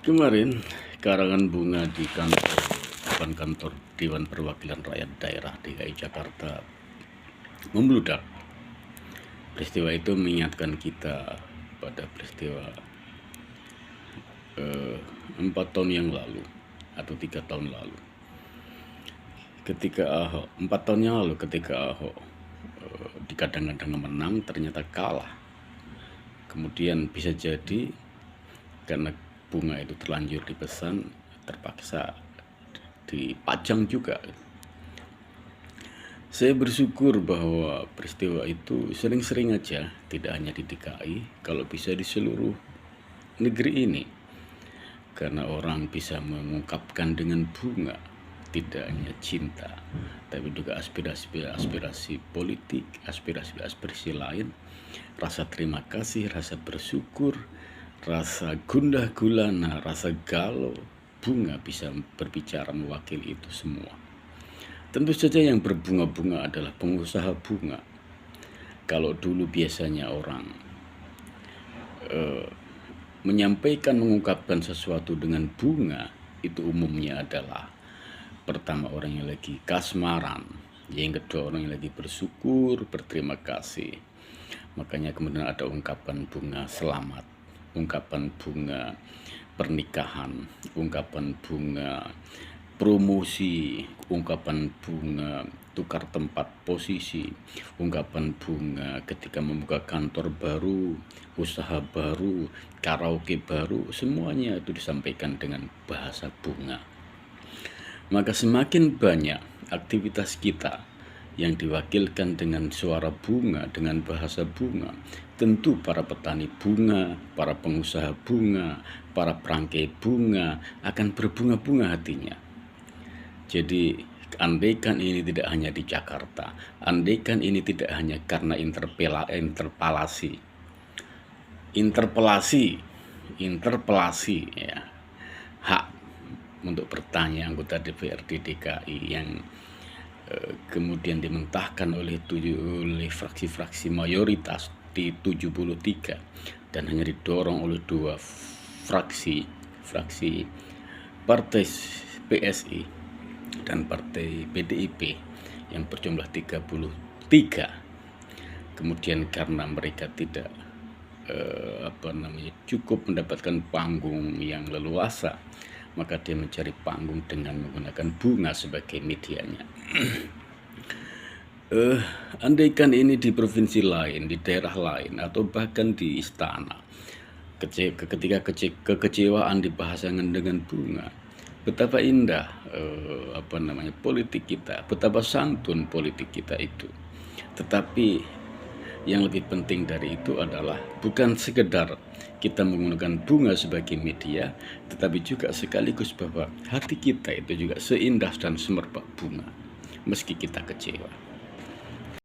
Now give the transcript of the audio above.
Kemarin karangan bunga di depan kantor Dewan Perwakilan Rakyat Daerah DKI Jakarta membludak. Peristiwa itu mengingatkan kita pada peristiwa 4 tahun yang lalu atau 3 tahun lalu. Ketika Ahok, 4 tahun yang lalu ketika Ahok dikadang-kadang menang ternyata kalah. Kemudian bisa jadi karena bunga itu terlanjur dipesan, terpaksa dipajang juga. Saya bersyukur bahwa peristiwa itu sering-sering aja, tidak hanya di DKI, kalau bisa di seluruh negeri ini. Karena orang bisa mengungkapkan dengan bunga, tidak hanya cinta, tapi juga aspirasi politik, aspirasi lain, rasa terima kasih, rasa bersyukur, rasa gundah gulana, rasa galau. Bunga bisa berbicara mewakili itu semua. Tentu saja yang berbunga-bunga adalah pengusaha bunga. Kalau dulu biasanya orang menyampaikan, mengungkapkan sesuatu dengan bunga, itu umumnya adalah pertama orang yang lagi kasmaran, yang kedua orang yang lagi bersyukur, berterima kasih. Makanya kemudian ada ungkapan bunga selamat, ungkapan bunga pernikahan, ungkapan bunga promosi, ungkapan bunga tukar tempat posisi, ungkapan bunga ketika membuka kantor baru, usaha baru, karaoke baru, semuanya itu disampaikan dengan bahasa bunga. Maka semakin banyak aktivitas kita yang diwakilkan dengan suara bunga, dengan bahasa bunga, tentu para petani bunga, para pengusaha bunga, para perangkai bunga akan berbunga-bunga hatinya. Jadi andaikan ini tidak hanya di Jakarta, andaikan ini tidak hanya karena interpelasi ya, hak untuk bertanya anggota DPRD DKI yang kemudian dimentahkan oleh fraksi-fraksi mayoritas di 73 dan hanya didorong oleh 2 fraksi partai PSI dan partai PDIP yang berjumlah 33. Kemudian karena mereka tidak cukup mendapatkan panggung yang leluasa, maka dia mencari panggung dengan menggunakan bunga sebagai medianya. Andaikan ini di provinsi lain, di daerah lain, atau bahkan di istana, ketika kekecewaan dibahasakan dengan bunga, betapa indah politik kita, betapa santun politik kita itu. Tetapi yang lebih penting dari itu adalah bukan sekedar kita menggunakan bunga sebagai media, tetapi juga sekaligus bahwa hati kita itu juga seindah dan semerbak bunga meski kita kecewa.